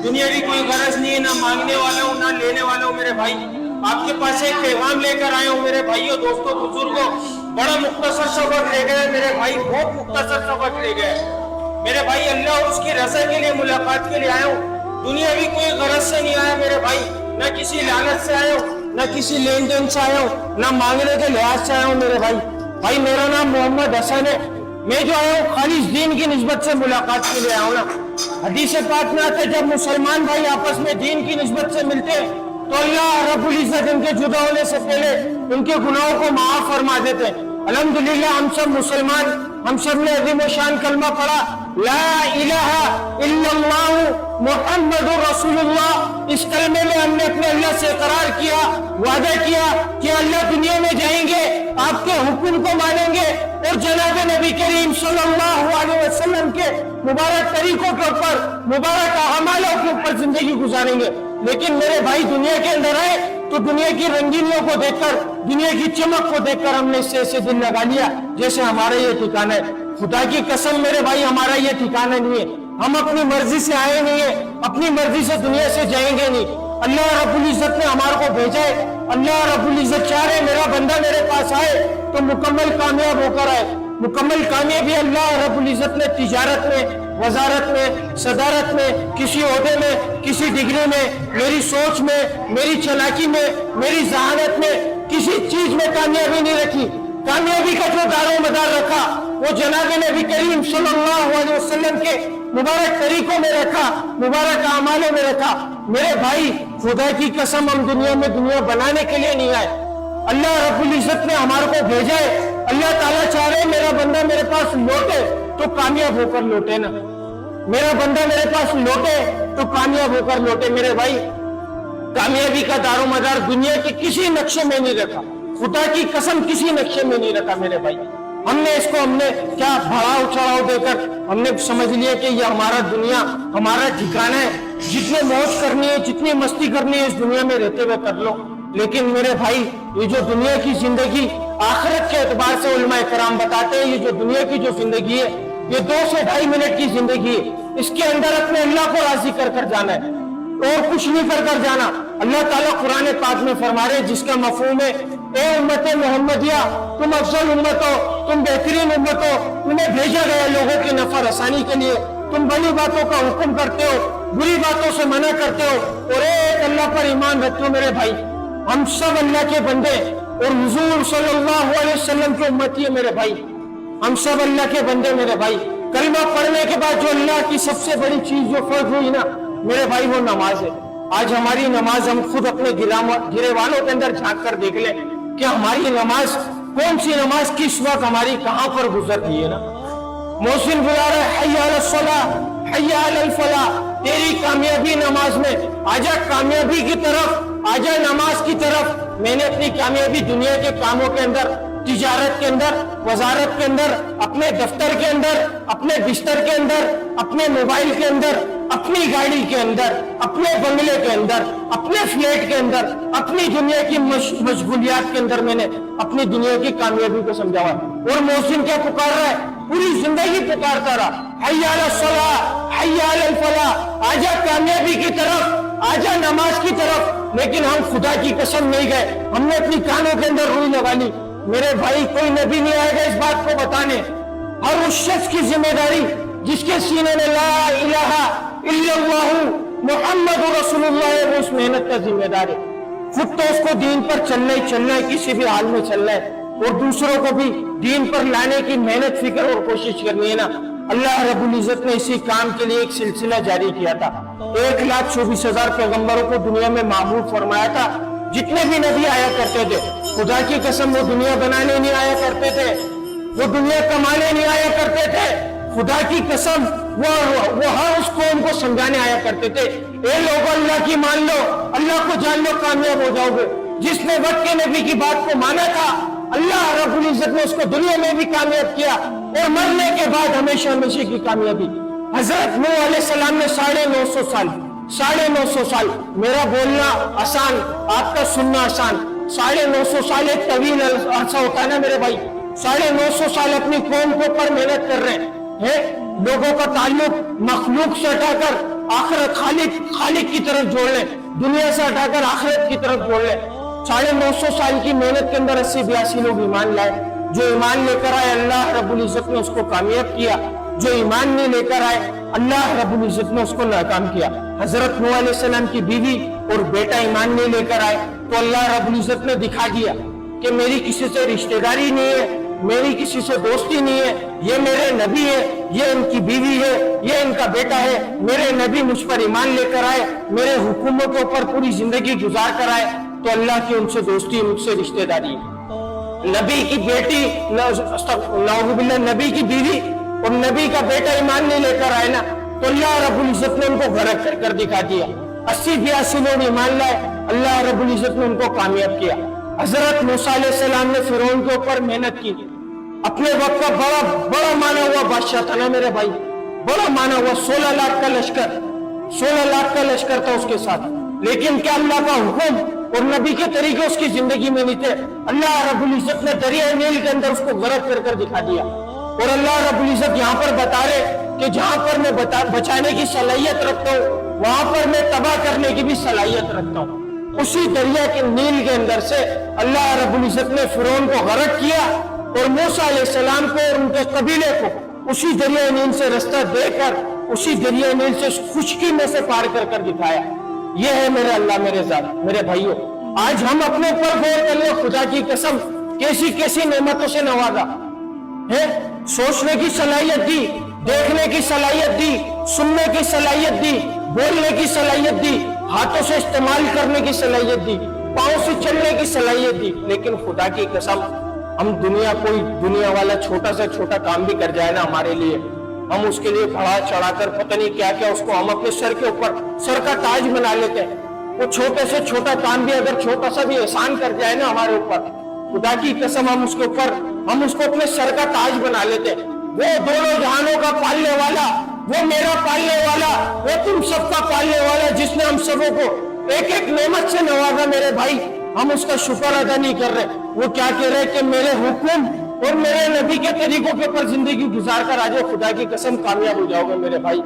दुनियावी कोई गरज नहीं है, ना मांगने वाला हूँ ना लेने वाला हूँ मेरे भाई। आपके पास एक पैगाम लेकर आए हूँ मेरे भाइयों, दोस्तों, बुजुर्गों। बड़ा मुख्तसर सबक रह गए मेरे भाई, बहुत मुख्तसर सबक रह गए मेरे भाई। अल्लाह और उसकी रजा के लिए, मुलाकात के लिए आया हूँ। दुनियावी कोई गरज से नहीं आया मेरे भाई, न किसी लालच से आया हूँ, न किसी लेन देन से आया हूँ, न मांगने के लिहाज से आया हूँ मेरे भाई। मेरा नाम मोहम्मद हसन है। मैं जो आया हूँ खालिस दीन की निस्बत से मुलाकात के लिए आया हूँ ना। हदीस पाक में आते जब मुसलमान भाई आपस में दीन की निस्बत से मिलते हैं तो अल्लाह रब्बुल इज्जत इनके जुदा होने से पहले उनके गुनाहों को माफ फरमा देते हैं। अल्हम्दुलिल्लाह हम सब मुसलमान, हम सब ने अज़ीम व शान कलमा पढ़ा, ला इलाहा इल्लल्लाह मुहम्मदुर रसूलुल्लाह। इस कलमे में हमने अपने अल्लाह से इकरार किया, वादा किया कि अल्लाह दुनिया में जाएंगे, आपके हुक्म को मानेंगे और जनाब नबी करीम सल्लल्लाहु अलैहि वसल्लम के मुबारक तरीकों के ऊपर, मुबारक अमालों के ऊपर जिंदगी गुजारेंगे। लेकिन मेरे भाई दुनिया के अंदर आए तो दुनिया की रंगीनियों को देखकर, दुनिया की चमक को देखकर हमने इससे ऐसे दिल लगा लिया जैसे हमारा ये ठिकाना है। खुदा की कसम मेरे भाई, हमारा ये ठिकाना नहीं है। हम अपनी मर्जी से आए नहीं है, अपनी मर्जी से दुनिया से जाएंगे नहीं। अल्लाह रब्बुल इज्जत ने हमारे को भेजा है। अल्लाह रब्बुल इज्जत चाह रहे मेरा बंदा मेरे पास आए तो मुकम्मल कामयाब होकर आए। मुकम्मल कामयाबी अल्लाह रब्बुल इज्जत ने तिजारत में, वजारत में, सदारत में, किसी ओहदे में, किसी डिग्री में, मेरी सोच में, मेरी चालाकी में, मेरी जहानत में, किसी चीज में कामयाबी नहीं रखी। कामयाबी का जो दारो मदार रखा वो जनाब नबी करीम सल्लल्लाहु अलैहि वसल्लम के मुबारक तरीकों में रखा, मुबारक अमालों में रखा। मेरे भाई खुदा की कसम हम दुनिया में दुनिया बनाने के लिए नहीं आए। अल्लाह रब्बुल इज्जत ने हमारे को भेजा है। अल्लाह ताला चाह रहे मेरा बंदा मेरे पास लौटे तो कामयाब होकर लौटे ना, मेरा बंदा मेरे पास लौटे तो कामयाब होकर लौटे। मेरे भाई कामयाबी का दारो मदार दुनिया के किसी नक्शे में नहीं रखा, खुदा की कसम किसी नक्शे में नहीं रखा मेरे भाई। हमने क्या बढ़ाव चढ़ाव देकर हमने समझ लिया कि ये हमारा दुनिया, हमारा ठिकाना है। जितनी मौज करनी है, जितनी मस्ती करनी है इस दुनिया में रहते हुए कर लो। लेकिन मेरे भाई ये जो दुनिया की जिंदगी आखिरत के एतबार से उलमाए कराम बताते हैं, ये जो दुनिया की जो जिंदगी है ये 2 से 2.5 मिनट की जिंदगी है। इसके अंदर अपने अल्लाह को राजी कर कर जाना है और कुछ नहीं कर कर जाना। अल्लाह ताला कुरान पाक में फरमा रहे जिसका मफहूम है, ए उम्मत मोहम्मदिया तुम अफजल उम्मत हो, तुम बेहतरीन उम्मत हो, तुम्हें भेजा गया लोगों की नफर आसानी के लिए। तुम भली बातों का हुक्म करते हो, बुरी बातों से मना करते हो और एक अल्लाह पर ईमान रखते हो। मेरे भाई हम सब अल्लाह के बंदे और हुजूर सल्लल्लाहु अलैहि वसल्लम के उम्मती है मेरे भाई। हम सब अल्लाह के बंदे मेरे भाई। कलमा पढ़ने के बाद जो अल्लाह की सबसे बड़ी चीज जो फर्ज हुई ना मेरे भाई वो नमाज है। आज हमारी नमाज हम खुद अपने गिरेवानों के अंदर झांक कर देख ले कि हमारी नमाज कौन सी नमाज किस वक्त हमारी कहां पर गुजरती है ना। मोहसिन बुला रहे हय्या अलस सलाह, हय्या अलल फलाह, तेरी कामयाबी नमाज में। आजा कामयाबी की तरफ, आजा नमाज की तरफ। मैंने अपनी कामयाबी दुनिया के कामों के अंदर, तिजारत के अंदर, वजारत के अंदर, अपने दफ्तर के अंदर, अपने बिस्तर के अंदर, अपने मोबाइल के अंदर, अपनी गाड़ी के अंदर, अपने बंगले के अंदर, अपने फ्लैट के अंदर, अपनी दुनिया की मशगूलियात के अंदर मैंने अपनी दुनिया की कामयाबी को समझा हुआ। और मोहसिन क्या पुकार रहा है, पूरी जिंदगी पुकारता रहा, हय्या अलस सलाह, हय्या अलल फलाह, आजा कामयाबी की तरफ, आजा नमाज की तरफ। लेकिन हम खुदा की कसम नहीं गए, हमने अपनी कानों के अंदर रुई लगा ली। मेरे भाई कोई नबी नहीं आएगा इस बात को बताने। हर उस शख्स की जिम्मेदारी जिसके सीने में ला इलाहा इल्लल्लाहु मुहम्मदुर रसूलुल्लाह है, उस मेहनत का जिम्मेदार है। खुद तो उसको दीन पर चलना है, किसी भी हाल में चलना है और दूसरों को भी दीन पर लाने की मेहनत, फिक्र और कोशिश करनी है ना। अल्लाह रब्बुल इज्जत ने इसी काम के लिए एक सिलसिला जारी किया था। 1,24,000 पैगंबरों को दुनिया में माबूद फरमाया था। जितने भी नबी आया करते थे खुदा की कसम वो दुनिया बनाने नहीं आया करते थे, वो दुनिया कमाने नहीं आया करते थे। खुदा की कसम वो हर उस कौम को समझाने आया करते थे। ए लोगों अल्लाह की मान लो, अल्लाह को जान लो, कामयाब हो जाओगे। जिसने वक्त के नबी की बात को माना था अल्लाह रब्बुल इज्जत ने उसको दुनिया में भी कामयाब किया और मरने के बाद हमेशा हमेशा की कामयाबी। हजरत नूह अलैहि सलाम ने 950 साल, मेरा बोलना आसान, आपका सुनना आसान। 950 साल एक तवील अरसा होता है ना मेरे भाई। 950 साल अपनी कौम के ऊपर मेहनत कर रहे हैं। है। लोगों का ताल्लुक मखलूक से हटाकर आखिरत खालिक की तरफ जोड़ ले, दुनिया से हटाकर आखिरत की तरफ जोड़ ले। 950 साल की मेहनत के अंदर 80-82 लोग ईमान लाए। जो ईमान लेकर आए अल्लाह रब्बुल इज्जत ने उसको कामयाब किया, जो ईमान नहीं लेकर आए अल्लाह रब्बुल इज्जत ने उसको नाकाम किया। हजरत नूह अलैहिस्सलाम की बीवी और बेटा ईमान नहीं लेकर आए तो अल्लाह रब्बुल इज्जत ने दिखा दिया कि मेरी किसी से रिश्तेदारी नहीं है, मेरी किसी से दोस्ती नहीं है, ये मेरे नबी है, ये इनकी बीवी है, ये इनका बेटा है। मेरे नबी मुझ पर ईमान लेकर आए, मेरे हुक्मों के ऊपर पूरी जिंदगी गुजार कर आए तो अल्लाह की उनसे दोस्ती, मुझसे रिश्तेदारी है। नबी की बेटी, नबी की बीवी और नबी का बेटा ईमान नहीं लेकर आए ना तो अल्लाह रब्बुल इज्जत ने उनको गरक कर दिखा दिया। 80-82 लोग ईमान लाए, अल्लाह रब्बुल इज्जत ने उनको कामयाब किया। हजरत मूसा अलैहिस्सलाम ने फिरौन के ऊपर मेहनत की, अपने वक्त का बड़ा माना हुआ बादशाह था ना मेरे भाई, बड़ा माना हुआ 16 लाख का लश्कर था उसके साथ। लेकिन क्या अल्लाह का हुक्म और नबी के तरीके उसकी जिंदगी में नहीं थे। अल्लाह रब्बुल इज्जत ने दरिया नील के अंदर उसको गरक कर दिखा दिया। और अल्लाह रब्बुल इज्जत यहाँ पर बता रहे कि जहां पर मैं बचाने की सलाहियत रखता हूँ वहां पर मैं तबाह करने की भी सलाहियत रखता हूँ। उसी दरिया के नील के अंदर से अल्लाह रब्बुल इज्जत ने फिरौन को गरक किया और मूसा अलैहिस्सलाम को और उनके कबीले को उसी दरिया नील से रास्ता देकर उसी दरिया नील से खुशकी में से पार कर दिखाया। ये है मेरे अल्लाह, मेरे जात, मेरे भाइयों। आज हम अपने ऊपर गौर कर ले, खुदा की कसम कैसी कैसी नेमतों से नवाजा है। सोचने की सलाहियत दी, देखने की सलाहियत दी, सुनने की सलाहियत दी, बोलने की सलाहियत दी, हाथों से इस्तेमाल करने की सलाहियत दी, पांव से चलने की सलाहियत दी। लेकिन खुदा की कसम हम कोई दुनिया वाला छोटा से छोटा काम भी कर जाए ना हमारे लिए, हम उसके लिए बढ़ा चढ़ाकर पता नहीं क्या क्या उसको हम अपने सर के ऊपर सर का ताज बना लेते हैं। वो छोटे से छोटा काम भी अगर छोटा सा भी एहसान कर जाए ना हमारे ऊपर, खुदा की कसम हम उसको अपने सर का ताज बना लेते हैं। वो दोनों जहानों का पालने वाला, वो मेरा पालने वाला, वो तुम सबका पालने वाला, जिसने हम सबों को एक एक नेमत से नवाजा मेरे भाई, हम उसका शुक्र अदा नहीं कर रहे। वो क्या कह रहे कि मेरे हुक्म और मेरे नबी के तरीकों के ऊपर जिंदगी गुजार कर आ जाओ, खुदा की कसम कामयाब हो जाओगे मेरे भाई।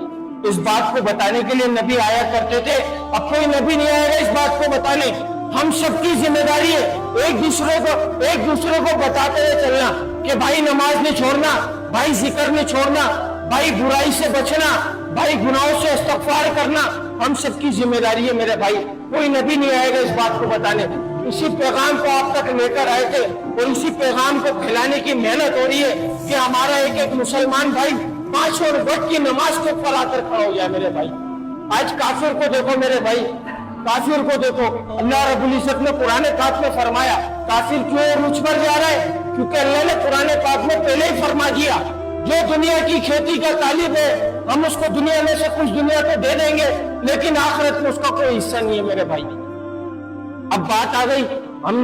इस बात को बताने के लिए नबी आया करते थे, अब कोई नबी नहीं आएगा इस बात को बताने। हम सबकी जिम्मेदारी है एक दूसरे को बताते हुए चलना कि भाई नमाज नहीं छोड़ना, भाई जिक्र नहीं छोड़ना, भाई बुराई से बचना, भाई गुनाहों से इस्तगफार करना, हम सबकी जिम्मेदारी है मेरे भाई। कोई नबी नहीं आएगा इस बात को बताने। इसी पैगाम को आप तक लेकर आए थे और इसी पैगाम को फैलाने की मेहनत हो रही है कि हमारा एक एक मुसलमान भाई 5 वक्त की नमाज के ऊपर आकर खड़ा हो जाए मेरे भाई। आज काफिर को देखो मेरे भाई, काफिर को देखो। अल्लाह रब्बुल इज्जत ने कुरान पाक में फरमाया काफिर क्यों मुझ पर जा रहा है, क्योंकि अल्लाह ने कुरान पाक में पहले ही फरमा दिया जो दुनिया की खेती का तालिब है हम उसको दुनिया में से कुछ दुनिया को दे देंगे, लेकिन आखिरत में उसका कोई हिस्सा नहीं है मेरे भाई। अब बात आ गई हम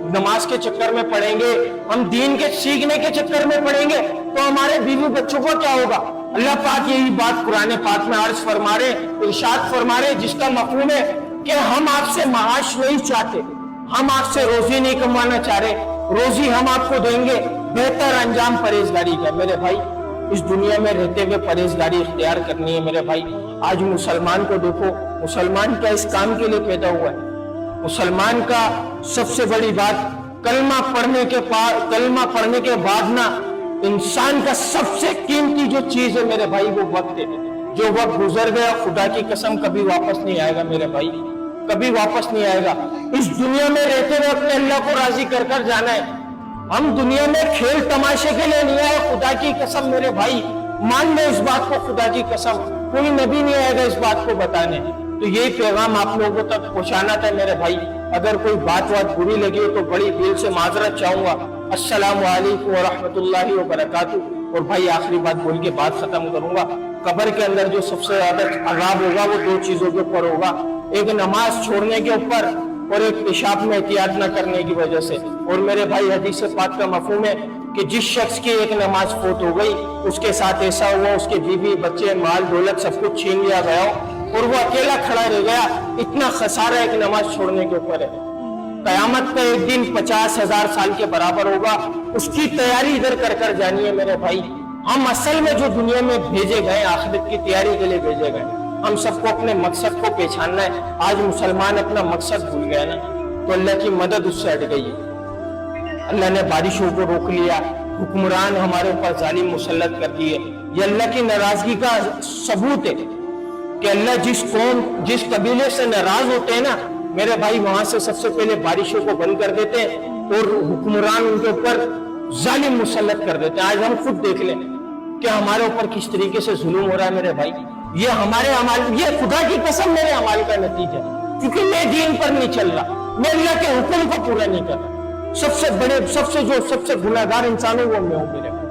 नमाज के चक्कर में पढ़ेंगे, हम दीन के सीखने के चक्कर में पढ़ेंगे तो हमारे बीवी बच्चों को क्या होगा। अल्लाह पाक यही बात कुरान पाक में अर्ज फरमा रहे, इरशाद फरमा रहे, जिसका मफहूम है कि हम आपसे माश नहीं चाहते, हम आपसे रोजी नहीं कमाना चाह रहे, रोजी हम आपको देंगे, बेहतर अंजाम परहेजगारी का। मेरे भाई इस दुनिया में रहते हुए परहेजगारी इख्तियार करनी है मेरे भाई। आज मुसलमान को देखो, मुसलमान क्या इस काम के लिए पैदा हुआ है। मुसलमान का सबसे बड़ी बात कलमा पढ़ने के बाद ना इंसान का सबसे कीमती जो चीज है मेरे भाई वो वक्त है। जो वक्त गुजर गया खुदा की कसम कभी वापस नहीं आएगा मेरे भाई, कभी वापस नहीं आएगा। इस दुनिया में रहते हुए अपने अल्लाह को राजी कर कर जाना है। हम दुनिया में खेल तमाशे के लिए नहीं आए, खुदा की कसम मेरे भाई मान लो इस बात को, खुदा की कसम कोई नबी नहीं आएगा इस बात को बताने। तो यही पैगाम आप लोगों तक पहुंचाना था मेरे भाई। अगर कोई बात बुरी लगी हो तो बड़ी दिल से माजरत चाहूंगा। अस्सलामु अलैकुम व रहमतुल्लाहि व बरकातुहू। और भाई आखिरी बात बोल के बात खत्म करूंगा। कब्र के अंदर जो सबसे ज्यादा अजाब होगा वो 2 चीजों के ऊपर होगा, एक नमाज छोड़ने के ऊपर और एक पेशाब में एहतियात न करने की वजह से। और मेरे भाई हदीस पाक का मफहूम है कि जिस शख्स की एक नमाज फौत हो गई उसके साथ ऐसा हुआ उसके बीवी बच्चे माल दौलत सब कुछ छीन लिया गया और वो अकेला खड़ा रह गया। इतना खसारा एक नमाज छोड़ने के ऊपर है। कयामत का एक दिन 50,000 साल के बराबर होगा। उसकी तैयारी इधर कर जानी है मेरे भाई। हम असल में जो दुनिया में भेजे गए, आखिरत की तैयारी के लिए भेजे गए, हम सबको अपने मकसद को पहचानना है। आज मुसलमान अपना मकसद भूल गया ना, तो अल्लाह की मदद उससे हट गई है। अल्लाह ने बारिशों को रोक लिया, हुक्मरान हमारे ऊपर जालिम मुसल्लत कर दिए। ये अल्लाह की नाराजगी का सबूत है कि अल्लाह जिस कौम, जिस कबीले से नाराज होते हैं ना मेरे भाई, वहां से सबसे पहले बारिशों को बंद कर देते हैं और हुक्मरान उनके ऊपर जालिम मुसल्लत कर देते हैं। आज हम खुद देख लें कि हमारे ऊपर किस तरीके से जुल्म हो रहा है मेरे भाई। ये हमारे अमाल, ये खुदा की कसम मेरे अमाल का नतीजा है, क्योंकि मैं दीन पर नहीं चल रहा, मैं अल्लाह के हुक्म को पूरा नहीं कर रहा। सबसे बड़े, सबसे गुनाहगार इंसान है वो मैं हूं मेरे भाई।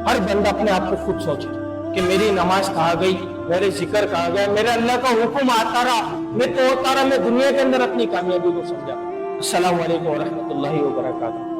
हर बंदा अपने आप को खुद सोचे कि मेरी नमाज कहाँ गई, मेरे जिक्र कहाँ गया, मेरा अल्लाह का हुक्म आता रहा, मैं तो होता रहा, मैं दुनिया के अंदर अपनी कामयाबी को समझा। अस्सलाम वालेकुम व रहमतुल्लाहि व बरकातहू।